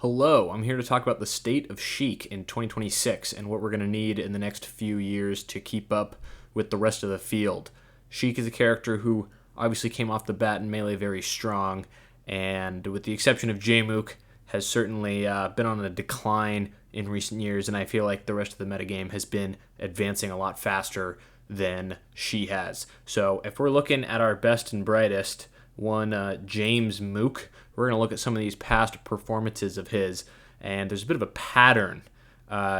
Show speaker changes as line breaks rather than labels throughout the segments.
Hello, I'm here to talk about the state of Sheik in 2026 and what we're going to need in the next few years to keep up with the rest of the field. Sheik is a character who obviously came off the bat in Melee very strong, and with the exception of Jmook, has certainly been on a decline in recent years, and I feel like the rest of the metagame has been advancing a lot faster than she has. So if we're looking at our best and brightest, one James Mook, we're going to look at some of these past performances of his, and there's a bit of a pattern.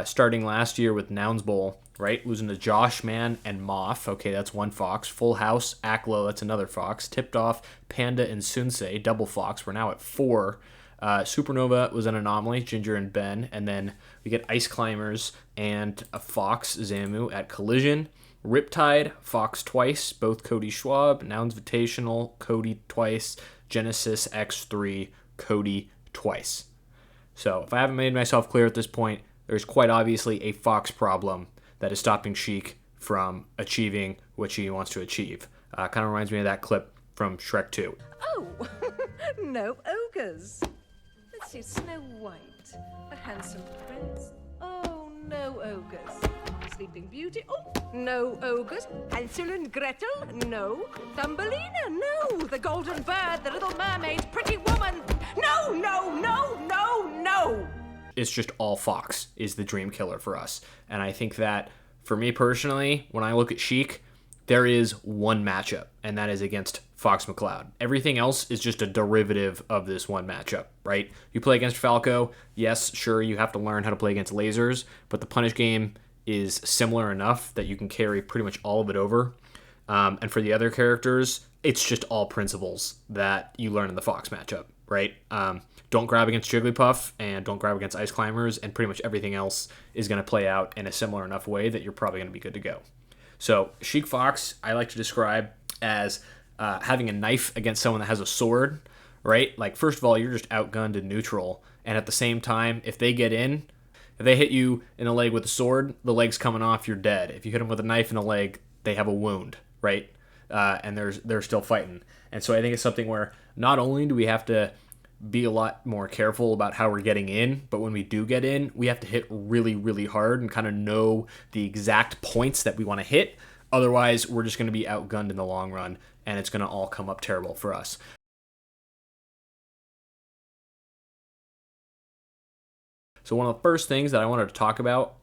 Starting last year with Nouns Bowl, right? Losing to Josh Man and Moth. Okay, that's one Fox. Full House, Aklo, that's another Fox. Tipped Off, Panda, and Sunsei, double Fox. We're now at 4. Supernova was an anomaly, Ginger and Ben. And then we get Ice Climbers and a Fox, Zamu, at Collision. Riptide, Fox twice, both Cody Schwab. Nouns Invitational, Cody twice. Genesis X3, Cody twice. So if I haven't made myself clear at this point, there's quite obviously a Fox problem that is stopping Sheik from achieving what she wants to achieve. Kind of reminds me of that clip from Shrek 2.
Oh, no ogres. Let's see, Snow White, a handsome prince. Oh, no ogres. Sleeping Beauty, oh, no ogres. Hansel and Gretel, no. Thumbelina, no. The Golden Bird, the Little Mermaid, Pretty Woman, no, no, no, no, no.
It's just all Fox is the dream killer for us. And I think that, for me personally, when I look at Sheik, there is one matchup, and that is against Fox McCloud. Everything else is just a derivative of this one matchup, right? You play against Falco, yes, sure, you have to learn how to play against lasers, but the punish game is similar enough that you can carry pretty much all of it over. And for the other characters, it's just all principles that you learn in the Fox matchup, right? Don't grab against Jigglypuff and don't grab against Ice Climbers, and pretty much everything else is going to play out in a similar enough way that you're probably going to be good to go. So Sheik Fox, I like to describe as having a knife against someone that has a sword, right? Like, first of all, you're just outgunned and neutral, and at the same time, if they get in, if they hit you in the leg with a sword, the leg's coming off, you're dead. If you hit them with a knife in the leg, they have a wound, right? And they're still fighting. And so I think it's something where not only do we have to be a lot more careful about how we're getting in, but when we do get in, we have to hit really, really hard and kind of know the exact points that we want to hit. Otherwise, we're just going to be outgunned in the long run, and it's going to all come up terrible for us. So one of the first things that I wanted to talk about,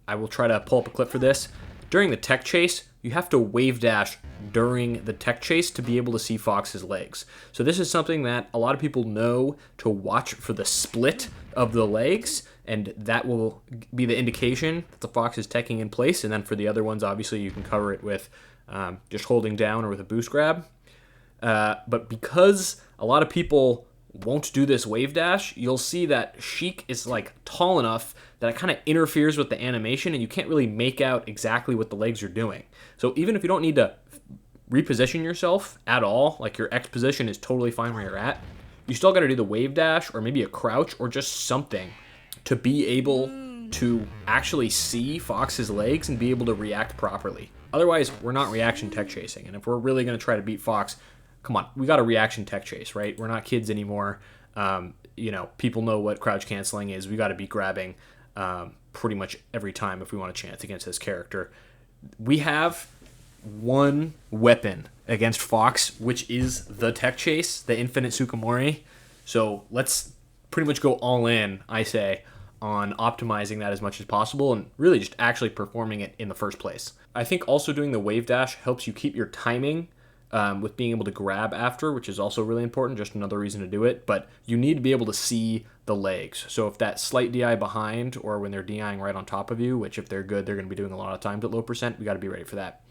I will try to pull up a clip for this. During the tech chase, you have to wave dash during the tech chase to be able to see Fox's legs. So this is something that a lot of people know to watch for the split of the legs, and that will be the indication that the Fox is teching in place. And then for the other ones, obviously you can cover it with just holding down or with a boost grab. But because a lot of people won't do this wave dash, you'll see that Sheik is like tall enough that it kind of interferes with the animation and you can't really make out exactly what the legs are doing. So even if you don't need to reposition yourself at all, like your X position is totally fine where you're at, you still got to do the wave dash or maybe a crouch or just something to be able to actually see Fox's legs and be able to react properly. Otherwise, we're not reaction tech chasing. And if we're really going to try to beat Fox, come on, we got a reaction tech chase, right? We're not kids anymore. People know what crouch canceling is. We got to be grabbing pretty much every time if we want a chance against this character. We have one weapon against Fox, which is the tech chase, the infinite Tsukumori. So let's pretty much go all in, I say, on optimizing that as much as possible and really just actually performing it in the first place. I think also doing the wave dash helps you keep your timing with being able to grab after, which is also really important, just another reason to do it. But you need to be able to see the legs. So if that slight DI behind or when they're DIing right on top of you, which if they're good, they're going to be doing a lot of times at low percent, we got to be ready for that.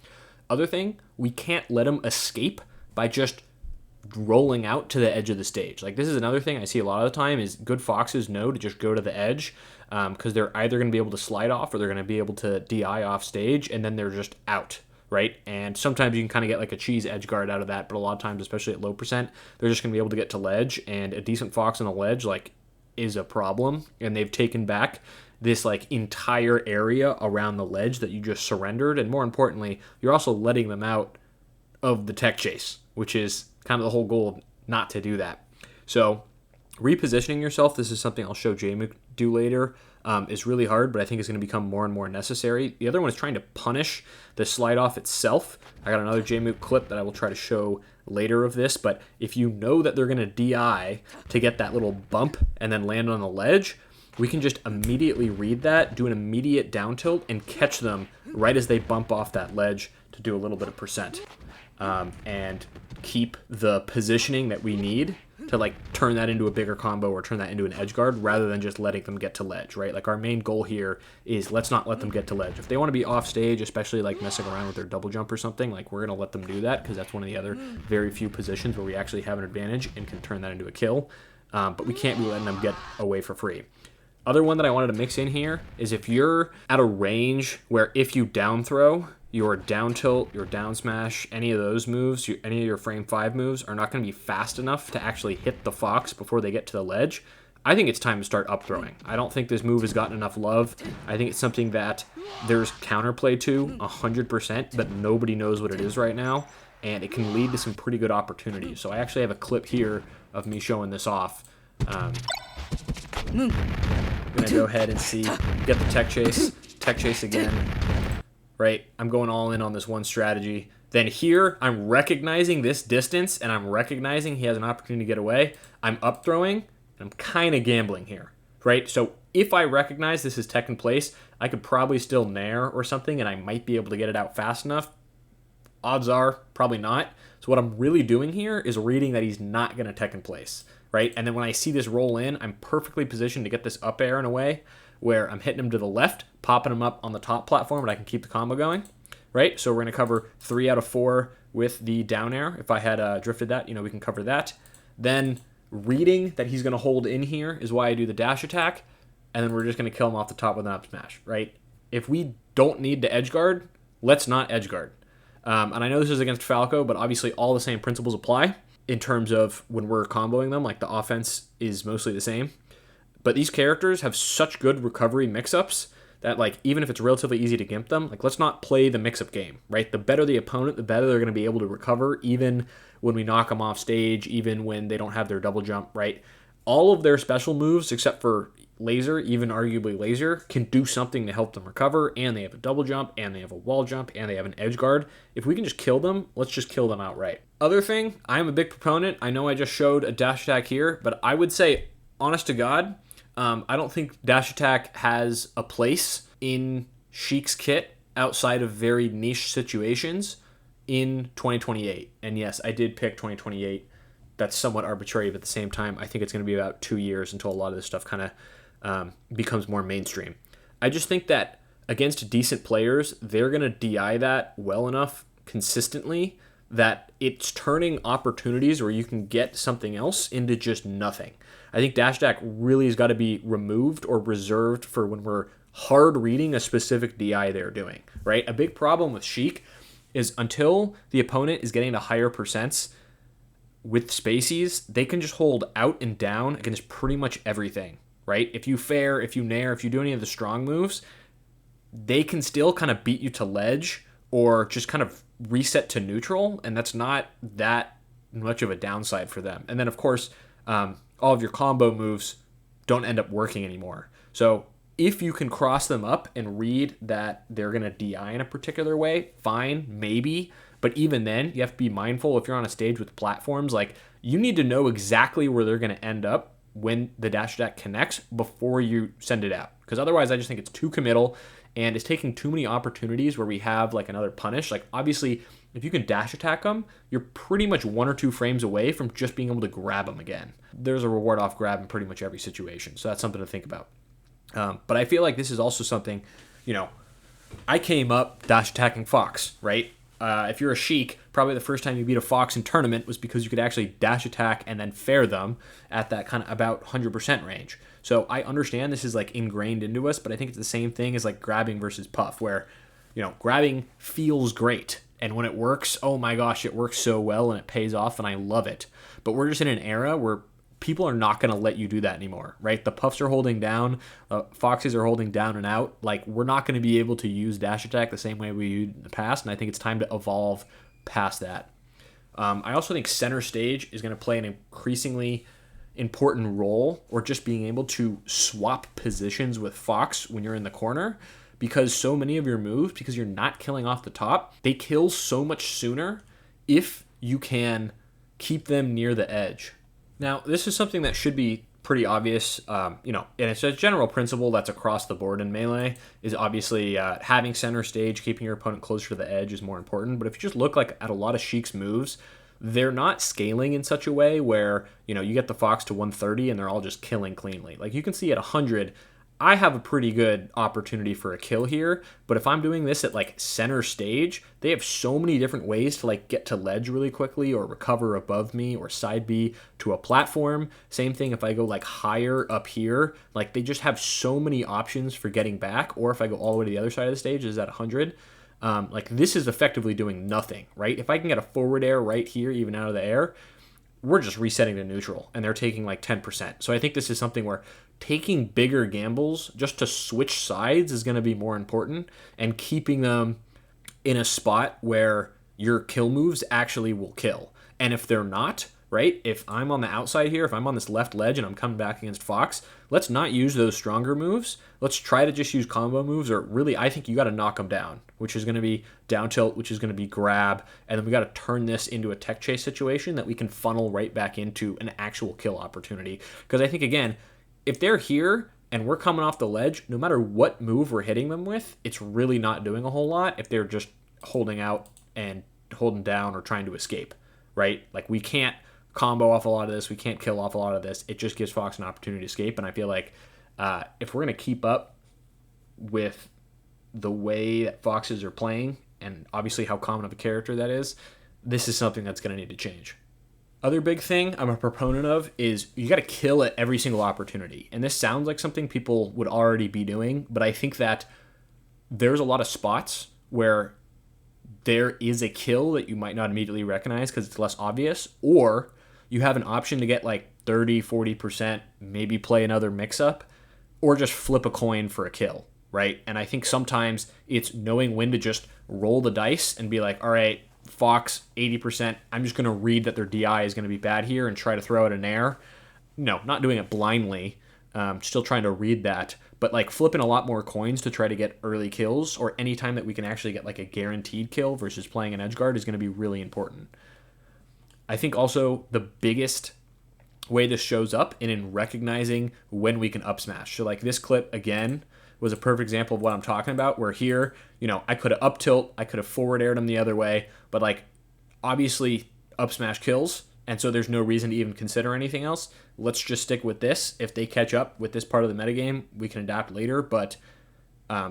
Other thing, we can't let them escape by just rolling out to the edge of the stage. Like, this is another thing I see a lot of the time is good Foxes know to just go to the edge because they're either going to be able to slide off or they're going to be able to DI off stage and then they're just out. Right? And sometimes you can kind of get like a cheese edge guard out of that, but a lot of times, especially at low percent, they're just going to be able to get to ledge, and a decent Fox on the ledge like is a problem, and they've taken back this like entire area around the ledge that you just surrendered, and more importantly, you're also letting them out of the tech chase, which is kind of the whole goal, not to do that. So Repositioning yourself, this is something I'll show Jamie do later, is really hard, but I think it's going to become more and more necessary. The other one is trying to punish the slide off itself. I got another Jamie clip that I will try to show later of this, but if you know that they're going to DI to get that little bump and then land on the ledge, we can just immediately read that, do an immediate down tilt, and catch them right as they bump off that ledge to do a little bit of percent. And keep the positioning that we need to like turn that into a bigger combo or turn that into an edge guard rather than just letting them get to ledge, right? Like our main goal here is let's not let them get to ledge. If they want to be off stage, especially like messing around with their double jump or something, like we're going to let them do that because that's one of the other very few positions where we actually have an advantage and can turn that into a kill. But we can't be letting them get away for free. Other one that I wanted to mix in here is if you're at a range where if you down throw, your down tilt, your down smash, any of those moves, any of your frame 5 moves are not going to be fast enough to actually hit the fox before they get to the ledge, I think it's time to start up throwing. I don't think this move has gotten enough love. I think it's something that there's counterplay to 100%, but nobody knows what it is right now, and it can lead to some pretty good opportunities. So I actually have a clip here of me showing this off. I'm going to go ahead and see, get the tech chase again. Right, I'm going all in on this one strategy. Then here, I'm recognizing this distance, and I'm recognizing he has an opportunity to get away. I'm up throwing, and I'm kind of gambling here, right? So if I recognize this is tech in place, I could probably still nair or something, and I might be able to get it out fast enough. Odds are, probably not. So what I'm really doing here is reading that he's not going to tech in place, right? And then when I see this roll in, I'm perfectly positioned to get this up air in a way where I'm hitting him to the left, popping him up on the top platform, and I can keep the combo going, right? So we're going to cover 3 out of 4 with the down air. If I had drifted that, we can cover that. Then reading that he's going to hold in here is why I do the dash attack, and then we're just going to kill him off the top with an up smash, right? If we don't need to edge guard, let's not edge guard. And I know this is against Falco, but obviously all the same principles apply in terms of when we're comboing them, like the offense is mostly the same. But these characters have such good recovery mix-ups that, like, even if it's relatively easy to gimp them, like, let's not play the mix-up game, right? The better the opponent, the better they're going to be able to recover, even when we knock them off stage, even when they don't have their double jump, right? All of their special moves, except for laser, even arguably laser, can do something to help them recover, and they have a double jump, and they have a wall jump, and they have an edge guard. If we can just kill them, let's just kill them outright. Other thing, I'm a big proponent. I know I just showed a dash attack here, but I would say, honest to God, I don't think dash attack has a place in Sheik's kit outside of very niche situations in 2028. And yes, I did pick 2028. That's somewhat arbitrary, but at the same time, I think it's going to be about 2 years until a lot of this stuff kind of becomes more mainstream. I just think that against decent players, they're going to DI that well enough consistently that it's turning opportunities where you can get something else into just nothing. I think dash attack really has got to be removed or reserved for when we're hard reading a specific DI they're doing, right? A big problem with Sheik is until the opponent is getting to higher percents with spacies, they can just hold out and down against pretty much everything, right? If you fair, if you nair, if you do any of the strong moves, they can still kind of beat you to ledge or just kind of reset to neutral, and that's not that much of a downside for them. And then, of course, all of your combo moves don't end up working anymore. So if you can cross them up and read that they're going to DI in a particular way, fine, maybe. But even then, you have to be mindful if you're on a stage with platforms, like you need to know exactly where they're going to end up when the dash attack connects before you send it out. Because otherwise, I just think it's too committal and it's taking too many opportunities where we have like another punish. Like obviously, if you can dash attack them, you're pretty much 1 or 2 frames away from just being able to grab them again. There's a reward off grab in pretty much every situation. So that's something to think about. But I feel like this is also something, I came up dash attacking Fox, right? If you're a Sheik, probably the first time you beat a Fox in tournament was because you could actually dash attack and then fair them at that kind of about 100% range. So I understand this is like ingrained into us, but I think it's the same thing as like grabbing versus puff, where, grabbing feels great. And when it works, oh my gosh, it works so well and it pays off and I love it. But we're just in an era where people are not going to let you do that anymore, right? The puffs are holding down, foxes are holding down and out. Like, we're not going to be able to use dash attack the same way we used in the past, and I think it's time to evolve past that. I also think center stage is going to play an increasingly important role, or just being able to swap positions with Fox when you're in the corner, because so many of your moves, because you're not killing off the top, they kill so much sooner if you can keep them near the edge. Now, this is something that should be pretty obvious, and it's a general principle that's across the board in Melee, is obviously having center stage, keeping your opponent closer to the edge is more important. But if you just look at a lot of Sheik's moves, they're not scaling in such a way where, you get the Fox to 130 and they're all just killing cleanly. Like, you can see at 100, I have a pretty good opportunity for a kill here, but if I'm doing this at center stage, they have so many different ways to get to ledge really quickly, or recover above me, or side B to a platform. Same thing if I go higher up here, they just have so many options for getting back. Or if I go all the way to the other side of the stage, is at 100. This is effectively doing nothing, right? If I can get a forward air right here, even out of the air, we're just resetting to neutral, and they're taking 10%. So I think this is something where taking bigger gambles just to switch sides is going to be more important, and keeping them in a spot where your kill moves actually will kill. And if they're not, right, if I'm on the outside here, if I'm on this left ledge and I'm coming back against Fox, let's not use those stronger moves. Let's try to just use combo moves, or really, I think you got to knock them down, which is going to be down tilt, which is going to be grab, and then we got to turn this into a tech chase situation that we can funnel right back into an actual kill opportunity. Because I think, again, if they're here and we're coming off the ledge, no matter what move we're hitting them with, it's really not doing a whole lot if they're just holding out and holding down or trying to escape, right? We can't combo off a lot of this. We can't kill off a lot of this. It just gives Fox an opportunity to escape. And I feel like if we're going to keep up with the way that Foxes are playing, and obviously how common of a character that is, this is something that's going to need to change. Other big thing I'm a proponent of is you got to kill at every single opportunity. And this sounds like something people would already be doing, but I think that there's a lot of spots where there is a kill that you might not immediately recognize because it's less obvious, or you have an option to get 30, 40%, maybe play another mix-up, or just flip a coin for a kill, right? And I think sometimes it's knowing when to just roll the dice and be all right, Fox, 80%, I'm just going to read that their DI is going to be bad here and try to throw it in air. No, not doing it blindly, still trying to read that, but flipping a lot more coins to try to get early kills, or any time that we can actually get a guaranteed kill versus playing an edgeguard, is going to be really important. I think also the biggest way this shows up in recognizing when we can up smash. So this clip, again, was a perfect example of what I'm talking about, where here, I could have up tilt, I could have forward aired them the other way, but obviously up smash kills, and so there's no reason to even consider anything else. Let's just stick with this. If they catch up with this part of the metagame, we can adapt later, but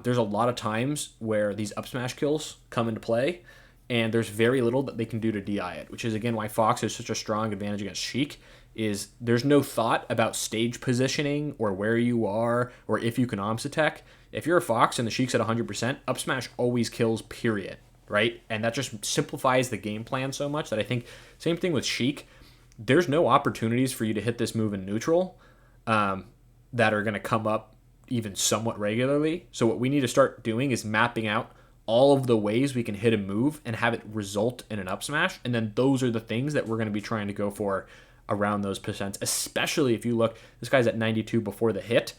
there's a lot of times where these up smash kills come into play, and there's very little that they can do to DI it, which is, again, why Fox has such a strong advantage against Sheik, is there's no thought about stage positioning or where you are or if you can OMS attack. If you're a Fox and the Sheik's at 100%, up smash always kills, period, right? And that just simplifies the game plan so much that I think, same thing with Sheik, there's no opportunities for you to hit this move in neutral that are going to come up even somewhat regularly. So what we need to start doing is mapping out all of the ways we can hit a move and have it result in an up smash, and then those are the things that we're going to be trying to go for around those percents, especially if you look, this guy's at 92 before the hit.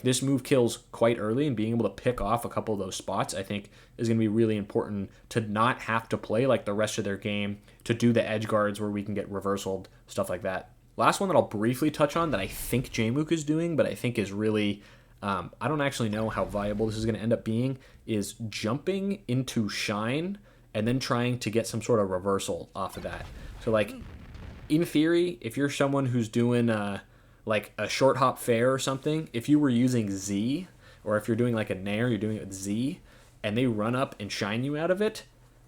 This move kills quite early, and being able to pick off a couple of those spots, I think, is going to be really important to not have to play the rest of their game, to do the edge guards where we can get reversaled, stuff like that. Last one that I'll briefly touch on that I think Jmook is doing, but I think is really, I don't actually know how viable this is going to end up being, is jumping into Shine and then trying to get some sort of reversal off of that. So in theory, if you're someone who's doing a short hop fair or something, if you were using Z, or if you're doing a Nair, you're doing it with Z, and they run up and shine you out of it,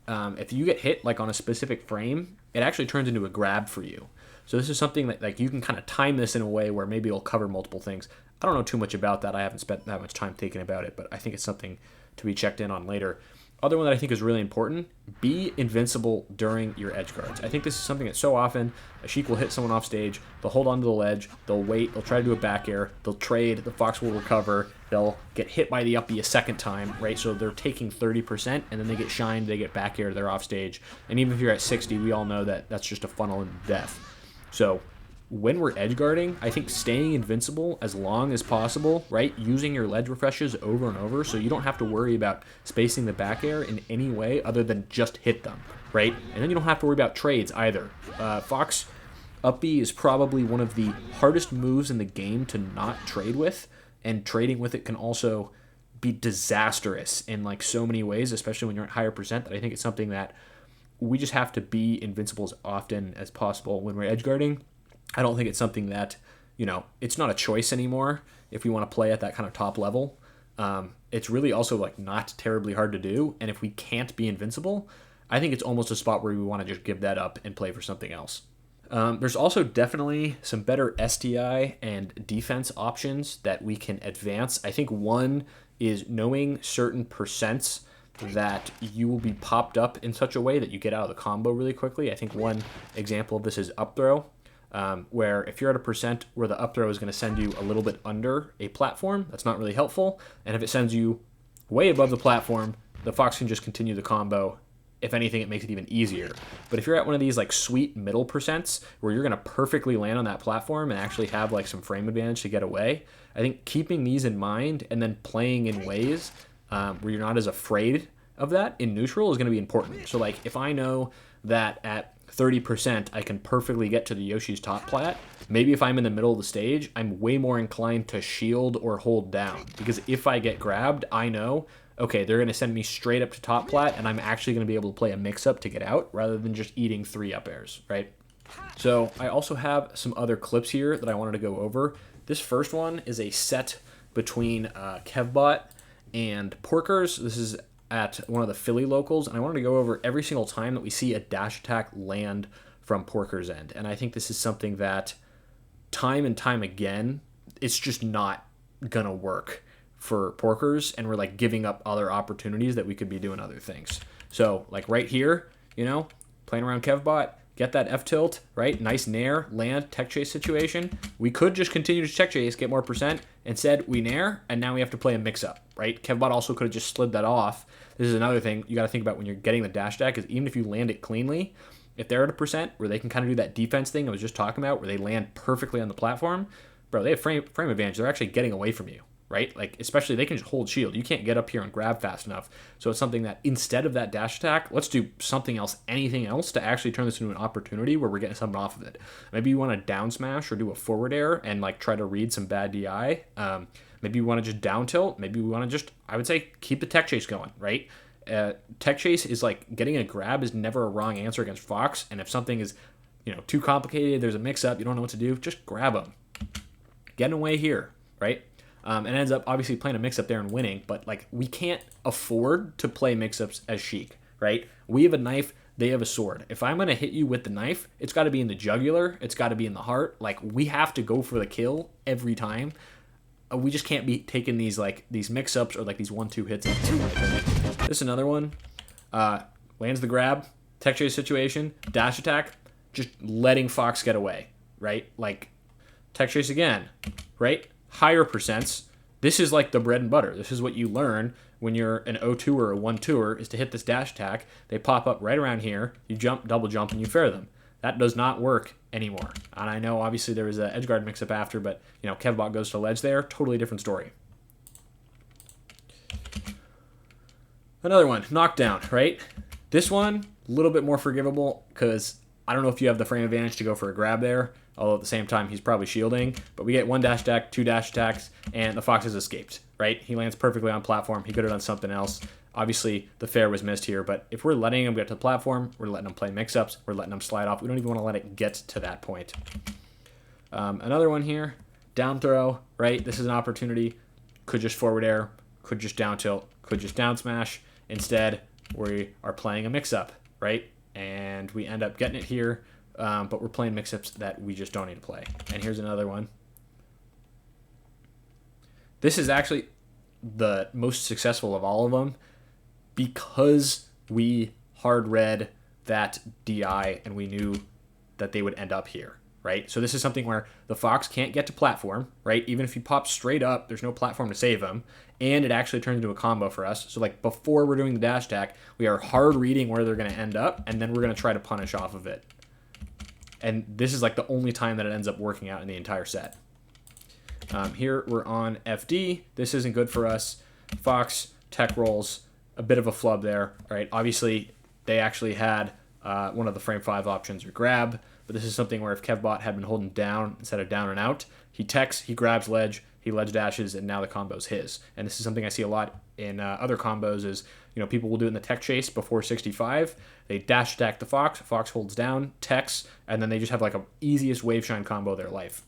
if you get hit on a specific frame, it actually turns into a grab for you. So this is something that you can kind of time this in a way where maybe it'll cover multiple things. I don't know too much about that. I haven't spent that much time thinking about it, but I think it's something to be checked in on later. Other one that I think is really important, be invincible during your edge guards. I think this is something that so often a Sheik will hit someone off stage, they'll hold onto the ledge, they'll wait, they'll try to do a back air, they'll trade, the Fox will recover, they'll get hit by the uppie a second time, right? So they're taking 30%, and then they get shined, they get back air, they're off stage. And even if you're at 60, we all know that that's just a funnel into death. So when we're edge guarding, I think staying invincible as long as possible, right? Using your ledge refreshes over and over so you don't have to worry about spacing the back air in any way other than just hit them, right? And then you don't have to worry about trades either. Fox up B is probably one of the hardest moves in the game to not trade with, and trading with it can also be disastrous in like so many ways, especially when you're at higher percent, that I think it's something that we just have to be invincible as often as possible when we're edge guarding. I don't think it's something that, it's not a choice anymore if we want to play at that kind of top level. It's really also like not terribly hard to do. And if we can't be invincible, I think it's almost a spot where we want to just give that up and play for something else. There's also definitely some better STI and defense options that we can advance. I think one is knowing certain percents that you will be popped up in such a way that you get out of the combo really quickly. I think one example of this is up throw, where if you're at a percent where the up throw is going to send you a little bit under a platform, that's not really helpful. And if it sends you way above the platform, the Fox can just continue the combo. If anything, it makes it even easier. But if you're at one of these like sweet middle percents where you're going to perfectly land on that platform and actually have like some frame advantage to get away, I think keeping these in mind and then playing in ways where you're not as afraid of that in neutral is going to be important. So like if I know that at 30% I can perfectly get to the Yoshi's top plat, maybe if I'm in the middle of the stage, I'm way more inclined to shield or hold down. Because if I get grabbed, I know, okay, they're going to send me straight up to top plat, and I'm actually going to be able to play a mix-up to get out rather than just eating 3 up airs, right? So I also have some other clips here that I wanted to go over. This first one is a set between Kevbot and Porkers. This is at one of the Philly locals, and I wanted to go over every single time that we see a dash attack land from Porker's end. And I think this is something that time and time again, it's just not going to work for Porkers, and we're like giving up other opportunities that we could be doing other things. So like right here, playing around Kevbot, get that F tilt, right? Nice nair, land, tech chase situation. We could just continue to tech chase, get more percent. Instead, we nair, and now we have to play a mix-up, right? Kevbot also could have just slid that off. This is another thing you got to think about when you're getting the dash attack, is even if you land it cleanly, if they're at a percent where they can kind of do that defense thing I was just talking about, where they land perfectly on the platform, bro, they have frame advantage. They're actually getting away from you, right? Like, especially they can just hold shield. You can't get up here and grab fast enough. So it's something that instead of that dash attack, let's do something else, anything else to actually turn this into an opportunity where we're getting something off of it. Maybe you want to down smash or do a forward air and like try to read some bad DI. Maybe you want to just down tilt. Maybe we want to just, I would say, keep the tech chase going, right? Tech chase is like getting a grab is never a wrong answer against Fox. And if something is, too complicated, there's a mix up, you don't know what to do, just grab them. Get away here, right? And ends up obviously playing a mix-up there and winning, but like we can't afford to play mix-ups as Sheik, right? We have a knife, they have a sword. If I'm going to hit you with the knife, it's got to be in the jugular, it's got to be in the heart. Like we have to go for the kill every time. We just can't be taking these mix-ups or like these 1-2 hits. This is another one. Lands the grab, tech chase situation, dash attack, just letting Fox get away, right? Like tech chase again, right? Higher percents. This is like the bread and butter. This is what you learn when you're an 0-2 or a 1-2er, is to hit this dash attack. They pop up right around here. You jump, double jump, and you fair them. That does not work anymore. And I know obviously there was an edgeguard mix-up after, but Kevbot goes to ledge there. Totally different story. Another one, knockdown, right? This one, a little bit more forgivable because I don't know if you have the frame advantage to go for a grab there. Although at the same time, he's probably shielding. But we get 1 dash attack, 2 dash attacks, and the Fox has escaped, right? He lands perfectly on platform. He could have done something else. Obviously, the fair was missed here. But if we're letting him get to the platform, we're letting him play mix-ups, we're letting him slide off. We don't even want to let it get to that point. Another one here, down throw, right? This is an opportunity. Could just forward air, could just down tilt, could just down smash. Instead, we are playing a mix-up, right? And we end up getting it here. But we're playing mix-ups that we just don't need to play. And here's another one. This is actually the most successful of all of them because we hard read that DI and we knew that they would end up here, right? So this is something where the Fox can't get to platform, right? Even if he pops straight up, there's no platform to save him. And it actually turns into a combo for us. So like before we're doing the dash attack, we are hard reading where they're going to end up, and then we're going to try to punish off of it. And this is like the only time that it ends up working out in the entire set. Here we're on FD. This isn't good for us. Fox, tech rolls, a bit of a flub there. All right, obviously they actually had one of the frame 5 options or grab, but this is something where if Kevbot had been holding down instead of down and out, he techs, he grabs ledge, he ledge dashes, and now the combo's his. And this is something I see a lot in other combos is, people will do it in the tech chase before 65. They dash attack the Fox, Fox holds down, techs, and then they just have like a easiest wave shine combo of their life.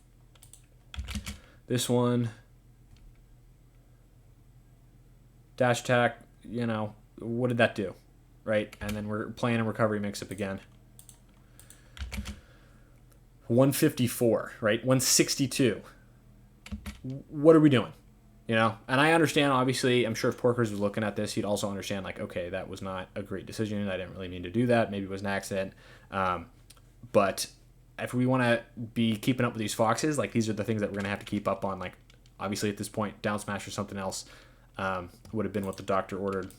This one, dash attack, what did that do? Right? And then we're playing a recovery mix-up again. 154, right? 162. What are we doing? And I understand, obviously, I'm sure if Porkers was looking at this, he'd also understand, like, okay, that was not a great decision. I didn't really mean to do that. Maybe it was an accident. But if we want to be keeping up with these Foxes, like, these are the things that we're going to have to keep up on. Like, obviously, at this point, down smash or something else would have been what the doctor ordered.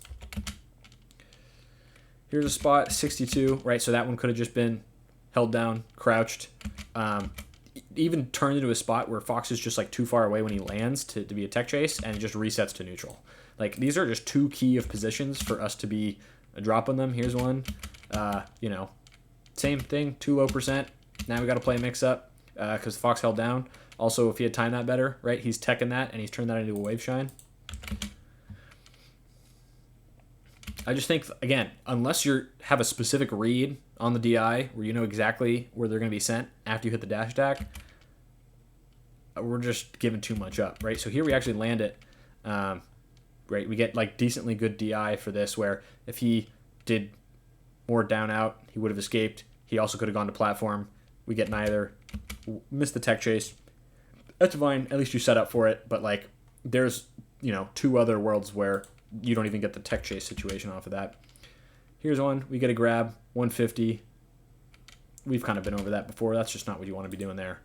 Here's a spot, 62, right? So that one could have just been held down, crouched, even turned into a spot where Fox is just like too far away when he lands to be a tech chase, and it just resets to neutral. Like, these are just two key of positions for us to be dropping them. Here's one, same thing, too low percent. Now we got to play a mix up because Fox held down. Also, if he had timed that better, right, he's teching that and he's turned that into a wave shine. I just think, again, unless you have a specific read on the DI where you know exactly where they're going to be sent after you hit the dash attack, we're just giving too much up, right? So here we actually land it, right? We get like decently good DI for this, where if he did more down out, he would have escaped. He also could have gone to platform. We get neither. Missed the tech chase. That's fine. At least you set up for it. But like, there's two other worlds where you don't even get the tech chase situation off of that. Here's one. We get a grab, 150. We've kind of been over that before. That's just not what you want to be doing there.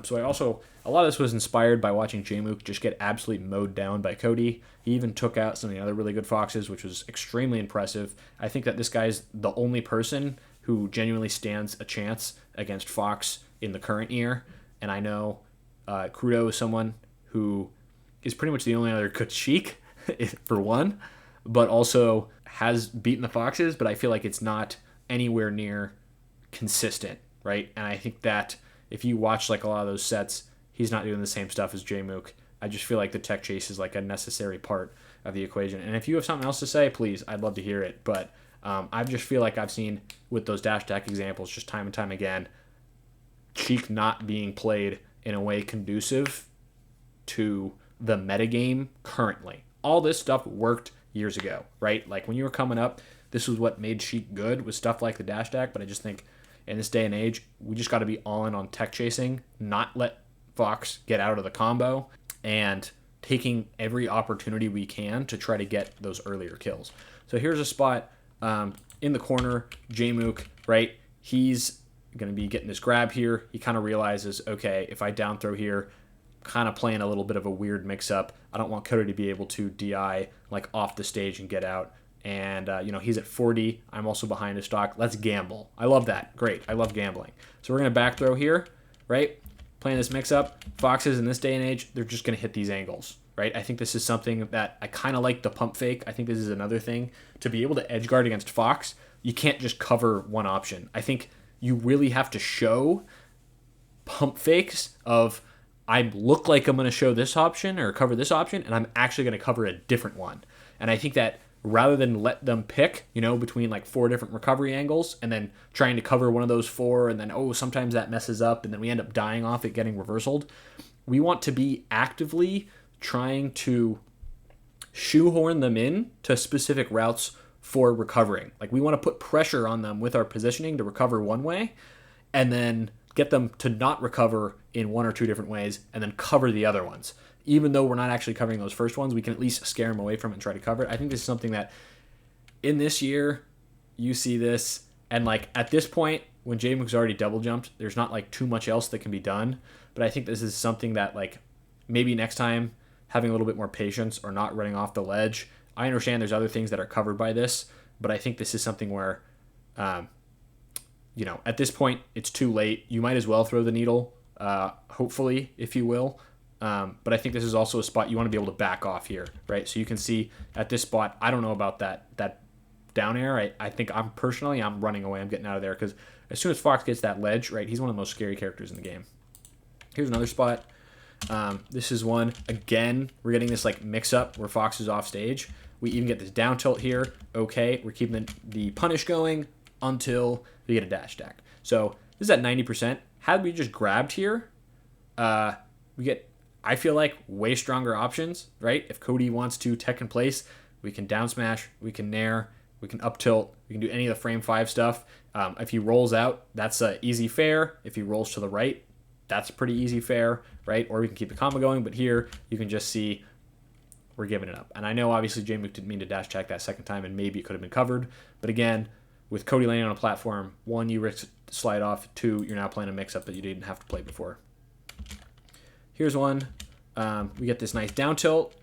So a lot of this was inspired by watching Jmook just get absolutely mowed down by Cody. He even took out some of the other really good Foxes, which was extremely impressive. I think that this guy's the only person who genuinely stands a chance against Fox in the current year. And I know Crudo is someone who is pretty much the only other good Sheik, for one, but also has beaten the Foxes, but I feel like it's not anywhere near consistent, right? And I think that if you watch like a lot of those sets, he's not doing the same stuff as Jmook. I just feel like the tech chase is like a necessary part of the equation. And if you have something else to say, please, I'd love to hear it. But I just feel like I've seen with those dash attack examples just time and time again, Sheik not being played in a way conducive to the metagame currently. All this stuff worked years ago, right? Like when you were coming up, this was what made Sheik good, was stuff like the dash attack. But I just think in this day and age, we just got to be all in on tech chasing, not let Fox get out of the combo, and taking every opportunity we can to try to get those earlier kills. So here's a spot in the corner, Jmook, right? He's going to be getting this grab here. He kind of realizes, okay, if I down throw here, kind of playing a little bit of a weird mix-up. I don't want Cody to be able to DI like off the stage and get out. And, he's at 40. I'm also behind his stock. Let's gamble. I love that. Great. I love gambling. So we're going to back throw here, right? Playing this mix-up. Foxes in this day and age, they're just going to hit these angles, right? I think this is something that I kind of like the pump fake. I think this is another thing. To be able to edge guard against Fox, you can't just cover one option. I think you really have to show pump fakes of, I look like I'm going to show this option or cover this option, and I'm actually going to cover a different one. And I think that rather than let them pick, between like 4 different recovery angles and then trying to cover one of those 4, and then, sometimes that messes up and then we end up dying off it getting reversaled, we want to be actively trying to shoehorn them in to specific routes for recovering. Like, we want to put pressure on them with our positioning to recover one way, and then get them to not recover in 1 or 2 different ways, and then cover the other ones. Even though we're not actually covering those first ones, we can at least scare them away from it and try to cover it. I think this is something that in this year, you see this, and like at this point, when Jmook's already double jumped, there's not like too much else that can be done. But I think this is something that like maybe next time, having a little bit more patience or not running off the ledge. I understand there's other things that are covered by this, but I think this is something where at this point, it's too late. You might as well throw the needle, hopefully, if you will. But I think this is also a spot you want to be able to back off here, right? So you can see at this spot, I don't know about that down air. I think I'm running away. I'm getting out of there because as soon as Fox gets that ledge, right, he's one of the most scary characters in the game. Here's another spot. This is one. Again, we're getting this like mix-up where Fox is off stage. We even get this down tilt here. Okay, we're keeping the punish going until we get a dash attack. So this is at 90%. Had we just grabbed here, we get, I feel like, way stronger options, right? If Cody wants to tech in place, we can down smash, we can nair, we can up tilt, we can do any of the frame 5 stuff. If he rolls out, that's easy fair. If he rolls to the right, that's pretty easy fair, right? Or we can keep the combo going, but here you can just see we're giving it up. And I know obviously J-Mook didn't mean to dash attack that second time and maybe it could have been covered. But again, with Cody landing on a platform, 1, you risk slide off, 2, you're now playing a mix-up that you didn't have to play before. Here's one. We get this nice down tilt,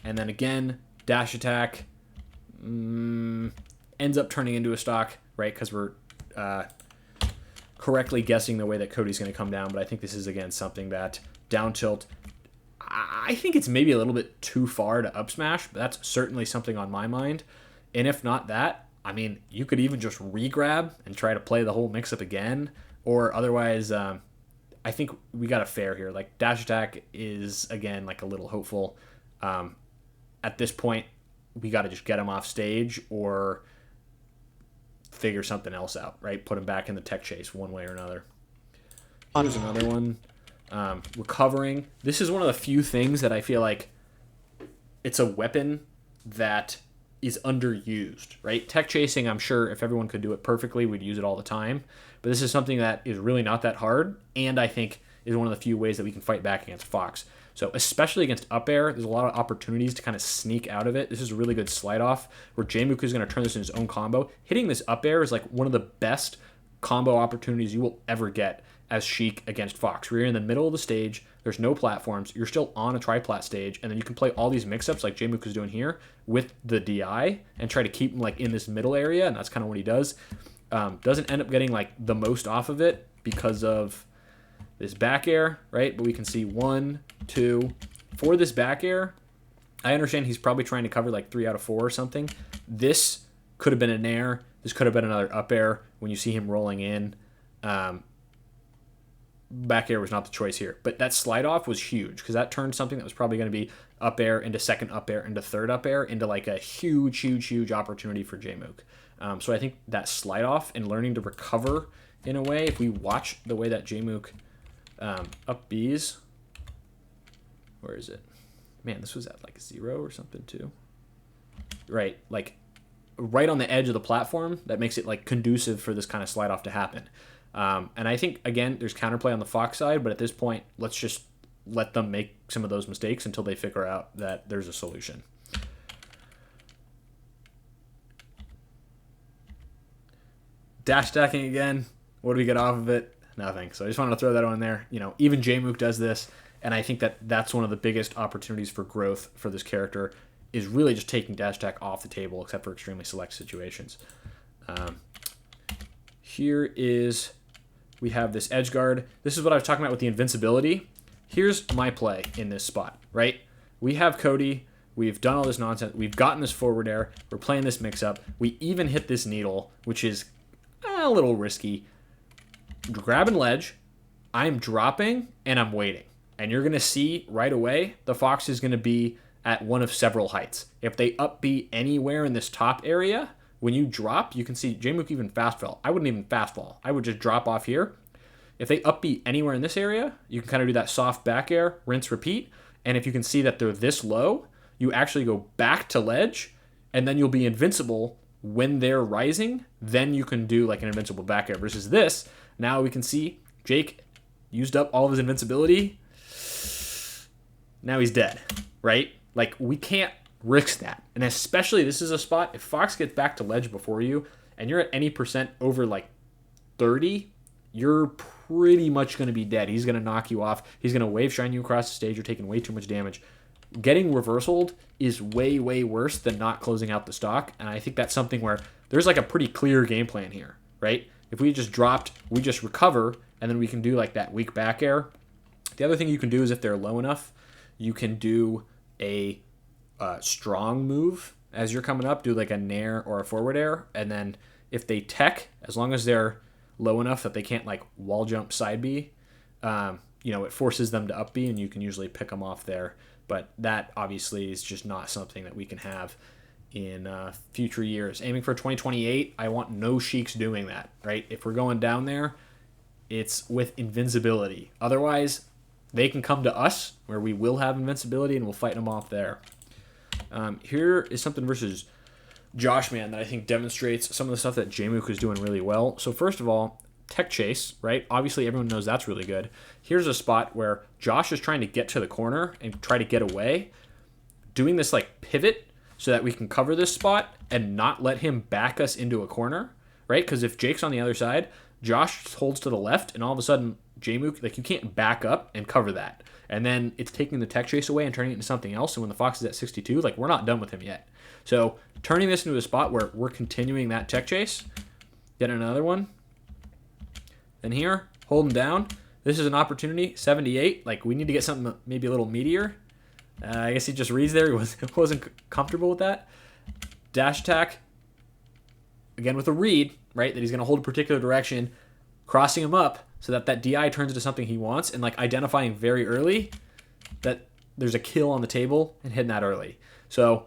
and then again, dash attack ends up turning into a stock, right? Because we're correctly guessing the way that Cody's going to come down, but I think this is, again, something that down tilt, I think it's maybe a little bit too far to up smash, but that's certainly something on my mind. And if not that, I mean, you could even just re-grab and try to play the whole mix-up again, or otherwise, I think we got a fair here. Like, dash attack is, again, like a little hopeful. At this point, we got to just get him off stage or figure something else out, right? Put him back in the tech chase one way or another. Here's another one. Recovering. This is one of the few things that I feel like it's a weapon that is underused, right? Tech chasing, I'm sure if everyone could do it perfectly, we'd use it all the time. But this is something that is really not that hard, and I think is one of the few ways that we can fight back against Fox. So especially against up air, there's a lot of opportunities to kind of sneak out of it. This is a really good slide off where J-Mook is going to turn this into his own combo. Hitting this up air is like one of the best combo opportunities you will ever get as Sheik against Fox. Where you're in the middle of the stage, there's no platforms, you're still on a triplat stage, and then you can play all these mix-ups like J-Mook is doing here with the DI and try to keep him like in this middle area, and that's kind of what he does. Doesn't end up getting like the most off of it because of this back air, right? But we can see 1, 2. For this back air, I understand he's probably trying to cover like 3 out of 4 or something. This could have been a nair. This could have been another up air when you see him rolling in. Back air was not the choice here. But that slide off was huge because that turned something that was probably going to be up air into second up air into third up air into like a huge, huge, huge opportunity for J-Mook. So I think that slide off and learning to recover in a way, if we watch the way that J-Mook up B's, where is it? Man, this was at like 0 or something too. Right, like right on the edge of the platform, that makes it like conducive for this kind of slide off to happen. And I think, again, there's counterplay on the Fox side, but at this point, let's just let them make some of those mistakes until they figure out that there's a solution. Dash stacking again. What do we get off of it? Nothing. So I just wanted to throw that on there. Even J-Mook does this, and I think that that's one of the biggest opportunities for growth for this character is really just taking dash attack off the table, except for extremely select situations. Here is, we have this edge guard. This is what I was talking about with the invincibility. Here's my play in this spot, right? We have Cody. We've done all this nonsense. We've gotten this forward air. We're playing this mix-up. We even hit this needle, which is a little risky. Grabbing ledge. I'm dropping, and I'm waiting. And you're going to see right away the Fox is going to be at one of several heights. If they up B anywhere in this top area, when you drop, you can see J-Mook even fast fall. I wouldn't even fast fall. I would just drop off here. If they up B anywhere in this area, you can kind of do that soft back air, rinse, repeat. And if you can see that they're this low, you actually go back to ledge, and then you'll be invincible when they're rising. Then you can do like an invincible back air versus this. Now we can see Jake used up all of his invincibility. Now he's dead, right? Like, we can't risk that. And especially, this is a spot, if Fox gets back to ledge before you, and you're at any percent over, like, 30, you're pretty much going to be dead. He's going to knock you off. He's going to wave shine you across the stage. You're taking way too much damage. Getting reversaled is way, way worse than not closing out the stock. And I think that's something where there's, like, a pretty clear game plan here, right? If we just dropped, we just recover, and then we can do like that weak back air. The other thing you can do is if they're low enough, you can do a strong move as you're coming up, do like a nair or a forward air, and then if they tech, as long as they're low enough that they can't like wall jump side B, it forces them to up B, and you can usually pick them off there. But that obviously is just not something that we can have in future years. Aiming for 2028, I want no Sheiks doing that, right? If we're going down there, it's with invincibility. Otherwise, they can come to us where we will have invincibility and we'll fight them off there. Here is something versus Josh Man that I think demonstrates some of the stuff that Jmook is doing really well. So first of all, tech chase, right? Obviously, everyone knows that's really good. Here's a spot where Josh is trying to get to the corner and try to get away, doing this like pivot so that we can cover this spot and not let him back us into a corner, right? Because if Jake's on the other side, Josh holds to the left, and all of a sudden, Jmook, like, you can't back up and cover that. And then it's taking the tech chase away and turning it into something else. And when the Fox is at 62, like, we're not done with him yet. So turning this into a spot where we're continuing that tech chase, get another one. Then here, hold him down. This is an opportunity, 78. Like, we need to get something maybe a little meatier. I guess he just reads there. He wasn't comfortable with that. Dash attack, again with a read, right, that he's going to hold a particular direction, crossing him up so that that DI turns into something he wants, and like identifying very early that there's a kill on the table and hitting that early. So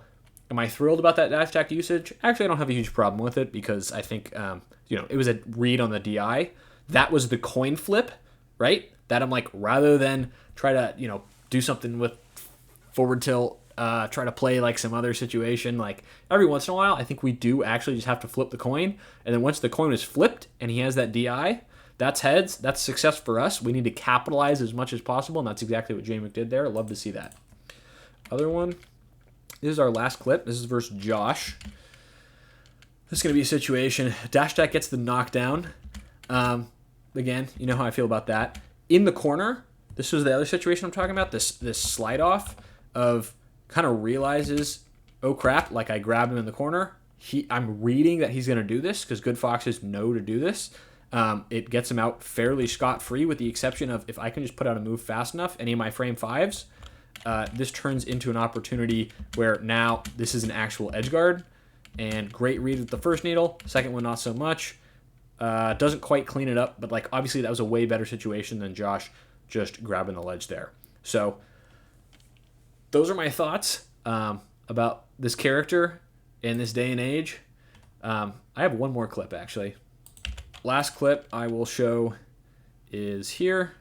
am I thrilled about that dash attack usage? Actually, I don't have a huge problem with it because I think, it was a read on the DI. That was the coin flip, right? That I'm like, rather than try to, do something with forward tilt, try to play like some other situation, like every once in a while, I think we do actually just have to flip the coin. And then once the coin is flipped and he has that DI, that's heads. That's success for us. We need to capitalize as much as possible, and that's exactly what Jmook did there. I'd love to see that. Other one. This is our last clip. This is versus Josh. This is going to be a situation. Dash attack gets the knockdown. Again, you know how I feel about that. In the corner, this was the other situation I'm talking about. This slide off of kind of realizes, oh crap, like I grabbed him in the corner. I'm reading that he's going to do this because good foxes know to do this. It gets him out fairly scot-free with the exception of if I can just put out a move fast enough, any of my frame fives, this turns into an opportunity where now this is an actual edge guard. And great read with the first needle. Second one, not so much. Doesn't quite clean it up, but like obviously that was a way better situation than Josh just grabbing the ledge there. So those are my thoughts about this character in this day and age. I have one more clip actually. Last clip I will show is here.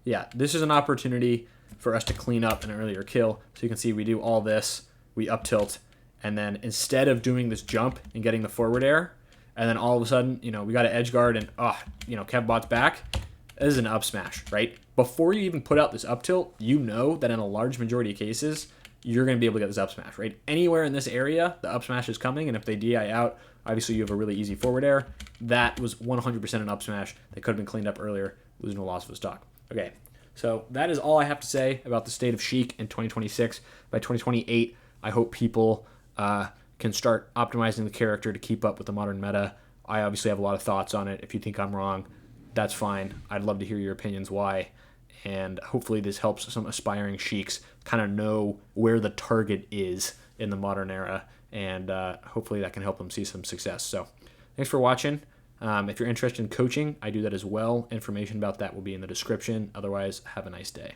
Yeah, this is an opportunity for us to clean up an earlier kill. So you can see we do all this, we up tilt, and then instead of doing this jump and getting the forward air, and then all of a sudden, we got an edge guard and, Kevbot's back. This is an up smash, right? Before you even put out this up tilt, you know that in a large majority of cases, you're going to be able to get this up smash, right? Anywhere in this area, the up smash is coming, and if they DI out, obviously you have a really easy forward air. That was 100% an up smash that could have been cleaned up earlier, losing a loss of a stock. Okay, so that is all I have to say about the state of Sheik in 2026. By 2028, I hope people can start optimizing the character to keep up with the modern meta. I obviously have a lot of thoughts on it. If you think I'm wrong, that's fine. I'd love to hear your opinions why. And hopefully this helps some aspiring Sheiks kind of know where the target is in the modern era. And hopefully that can help them see some success. So thanks for watching. If you're interested in coaching, I do that as well. Information about that will be in the description. Otherwise, have a nice day.